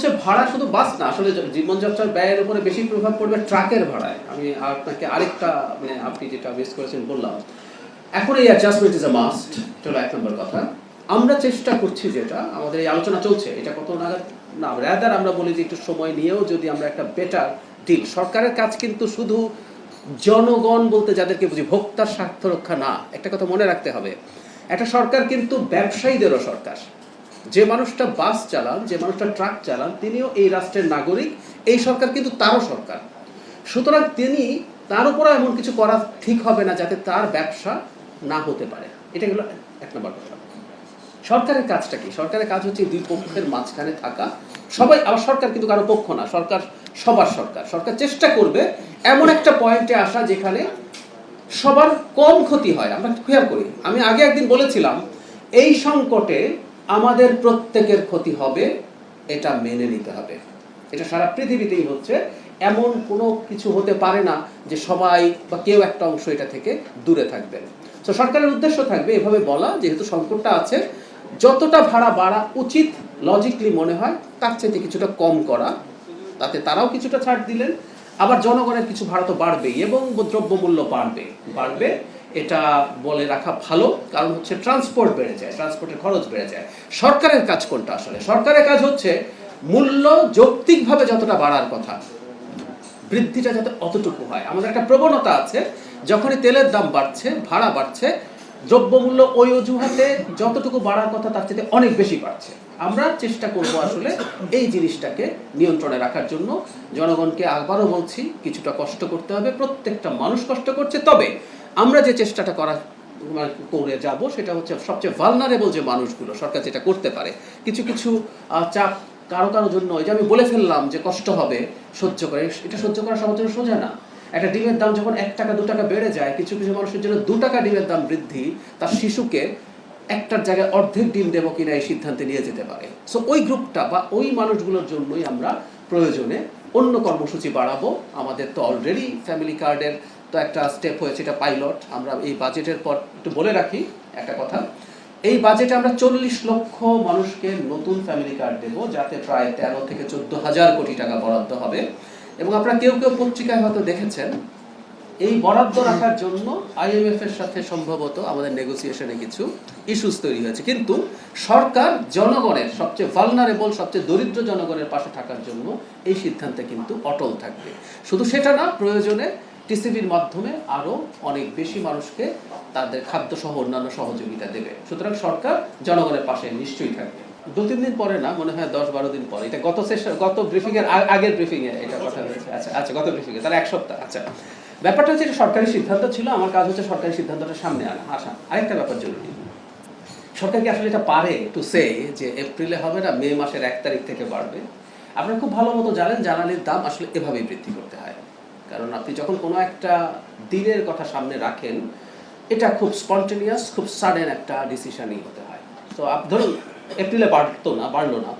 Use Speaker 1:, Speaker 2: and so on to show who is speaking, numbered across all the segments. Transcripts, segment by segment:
Speaker 1: হচ্ছে ভাড়া শুধু বাস না, আসলে জীবনযাত্রার ব্যয়ের উপরে বেশি প্রভাব পড়বে ট্রাকের ভাড়ায়। আমি আপনাকে আরেকটা মানে আপনি যেটা মিস করেছেন বললাম, এখন এই অ্যাডজাস্টমেন্ট ইজ এ মাস্ট, এটা হলো 1 নম্বর কথা। আমরা চেষ্টা করছি, যেটা আমাদের এই আলোচনা চলছে, এটা কত নাগাদ না, রাদার আমরা বলি যে একটু সময় নিয়েও যদি আমরা একটা বেটার ডিল। সরকারের কাজ কিন্তু শুধু জনগণ বলতে যাদেরকে বুঝি ভোক্তার স্বার্থ রক্ষা না, একটা কথা মনে রাখতে হবে, একটা সরকার কিন্তু ব্যবসায়ীদেরও সরকার। যে মানুষটা বাস চালান, যে মানুষটা ট্রাক চালান, তিনিও এই রাষ্ট্রের নাগরিক, এই সরকার কিন্তু তারও সরকার। সুতরাং তিনি তার উপরে এমন কিছু করা ঠিক হবে না যাতে তার ব্যবসা না হতে পারে। এটা হলো 1 নম্বর কথা। সরকারের কাজটা কি? সরকারের কাজ হচ্ছে দুই পক্ষের মাঝখানে থাকা। সবাই, আবার সরকার কিন্তু কারো পক্ষ না, সরকার সবার সরকার। সরকার চেষ্টা করবে এমন একটা পয়েন্টে আসা যেখানে সবার কম ক্ষতি হয়। আমরা খেয়াল করি, আমি আগে একদিন বলেছিলাম এই সংকটে আমাদের প্রত্যেকের ক্ষতি হবে, এটা মেনে নিতে হবে। এটা সারা পৃথিবীতেই হচ্ছে, এমন কোনো কিছু হতে পারে না যে সবাই বা কেউ একটা অংশ এটা থেকে দূরে থাকবেন। তো সরকারের উদ্দেশ্য থাকবে এভাবে বলা, যেহেতু সংকটটা আছে, যতটা ভাড়া বাড়া উচিত লজিকলি মনে হয় তার চাইতে কিছুটা কম করা, তাতে তারাও কিছুটা ছাড় দিলেন। আবার জনগণের কিছু ভাড়া তো বাড়বেই এবং দ্রব্যমূল্য বাড়বে, এটা বলে রাখা ভালো। কারণ হচ্ছে ট্রান্সপোর্ট বেড়ে যায়, ট্রান্সপোর্টের খরচ বেড়ে যায়। সরকারের কাজ কোনটা? আসলে সরকারের কাজ হচ্ছে মূল্য যৌক্তিকভাবে যতটা বাড়ার কথা, বৃদ্ধিটা যাতে অতটুকু হয়। আমাদের একটা প্রবণতা আছে, যখনই তেলের দাম বাড়ছে, ভাড়া বাড়ছে, দ্রব্যমূল্য ওই অজুহাতে যতটুকু বাড়ার কথা তার চেয়ে অনেক বেশি বাড়ছে। আমরা চেষ্টা করব আসলে এই জিনিসটাকে নিয়ন্ত্রণে রাখার জন্য। জনগণকে আবারও বলছি, কিছুটা কষ্ট করতে হবে, প্রত্যেকটা মানুষ কষ্ট করছে। তবে আমরা যে চেষ্টাটা করে যাব সেটা হচ্ছে সবচেয়ে ভালনারেবল যে মানুষগুলো, সরকার যেটা করতে পারে, কিছু কিছু চাপ কারো জন্য, ওই যে আমি বলে ফেললাম যে কষ্ট হবে সহ্য করে, এটা সহ্য করা সবার জন্য সোজা না। একটা ডিমের দাম যখন 1 টাকা 2 টাকা বেড়ে যায়, কিছু কিছু মানুষের জন্য 2 টাকা ডিমের দাম বৃদ্ধি তার শিশুকে একটার জায়গায় অর্ধেক ডিম দেবো কিনা এই সিদ্ধান্তে নিয়ে যেতে পারে। সো ওই গ্রুপটা বা ওই মানুষগুলোর জন্যই আমরা প্রয়োজনে অন্য কর্মসূচি বাড়াবো। আমাদের তো অলরেডি ফ্যামিলি কার্ডের তো একটা স্টেপ হয়েছে, এটা পাইলট। আমরা এই বাজেটের পর একটু বলে রাখি একটা কথা, এই বাজেটে আমরা 40 লক্ষ মানুষকে নতুন ফ্যামিলি কার্ড দেবো, যাতে প্রায় 13 থেকে 14 হাজার কোটি টাকা বরাদ্দ হবে। এবং আপনারা কেউ কেউ পত্রিকায় হয়তো দেখেছেন, এই বরাদ্দ রাখার জন্য IMF এর সাথে সম্ভবত আমাদের নেগোসিয়েশনে কিছু ইস্যুস তৈরি হয়েছে। কিন্তু সরকার জনগণের সবচেয়ে ভালনারেবল, সবচেয়ে দরিদ্র জনগণের পাশে থাকার জন্য এই সিদ্ধান্তে কিন্তু অটল থাকবে। শুধু সেটা না, প্রয়োজনে টিসিবির মাধ্যমে আরো অনেক বেশি মানুষকে তাদের খাদ্যসহ অন্যান্য সহযোগিতা দেবে। সুতরাং সরকার জনগণের পাশে নিশ্চয়ই থাকবে। 2-3 দিন পরে না, মনে হয় 10-12 দিন পরে। এটা গত ব্রিফিং এর আগের ব্রিফিং এ এটা কথা হয়েছে। আচ্ছা গত ব্রিফিং এ, তাহলে 1 সপ্তাহ। আচ্ছা, ব্যাপারটা হচ্ছে এটা সরকারি সিদ্ধান্ত ছিল, আমার কাজ হচ্ছে সরকারি সিদ্ধান্তটা সামনে আসা। আরেকটা ব্যাপার জরুরি, সরকার কি আসলে এটা পারে টু সে যে এপ্রিলে হবে না, মে মাসের 1 তারিখ থেকে বাড়বে? আপনারা খুব ভালো মতো জানেন জ্বালানির দাম আসলে এভাবেই বৃদ্ধি করতে হয়। কারণ আপনি যখন কোনো একটা দিনের কথা সামনে রাখেন, এটা খুব স্পন্টেনিয়াস, খুব সাডেন একটা ডিসিশনই হতে হয়। তো ধরুন এপ্রিলে বাড়লো না,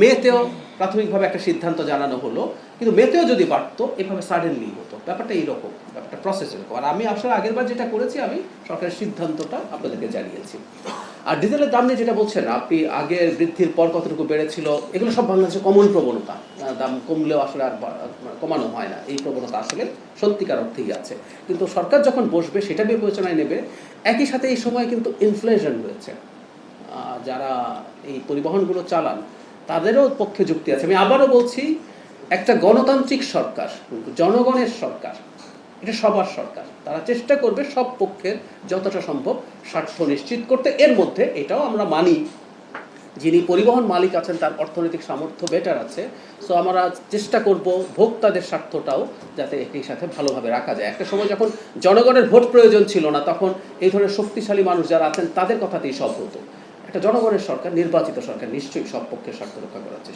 Speaker 1: মেতেও প্রাথমিকভাবে একটা সিদ্ধান্ত জানানো হলো, কিন্তু মেতেও যদি বাড়তো এভাবে সাডেনলি হতো। ব্যাপারটা এইরকম, ব্যাপারটা প্রসেস এরকম। আর আমি আসলে আগেরবার যেটা করেছি, আমি সরকারের সিদ্ধান্তটা আপনাদেরকে জানিয়েছি। আর ডিজেলের দাম নিয়ে যেটা বলছেন আপনি, আগের বৃদ্ধির পর কতটুকু বেড়েছিল, এগুলো সব বাংলাদেশে কমন প্রবণতা। দাম কমলেও আসলে আর কমানো হয় না, এই প্রবণতা আসলে সত্যিকার অর্থেই আছে। কিন্তু সরকার যখন বসবে সেটা বিবেচনায় নেবে। একই সাথে এই সময় কিন্তু ইনফ্লেশন হয়েছে, যারা এই পরিবহনগুলো চালান তাদেরও পক্ষে যুক্তি আছে। আমি আবারও বলছি, একটা গণতান্ত্রিক সরকার, জনগণের সরকার, এটা সবার সরকার। তারা চেষ্টা করবে সব পক্ষের যতটা সম্ভব স্বার্থ নিশ্চিত করতে। এর মধ্যে এটাও আমরা মানি, যিনি পরিবহন মালিক আছেন তার অর্থনৈতিক সামর্থ্য বেটার আছে। সো আমরা চেষ্টা করব ভোক্তাদের স্বার্থটাও যাতে একই সাথে ভালোভাবে রাখা যায়। একটা সময় যখন জনগণের ভোট প্রয়োজন ছিল না, তখন এই ধরনের শক্তিশালী মানুষ যারা আছেন তাদের কথাতেই সব হতো। একটা জনগণের সরকার, নির্বাচিত সরকার নিশ্চয়ই সব পক্ষের স্বার্থ রক্ষা করার চেষ্টা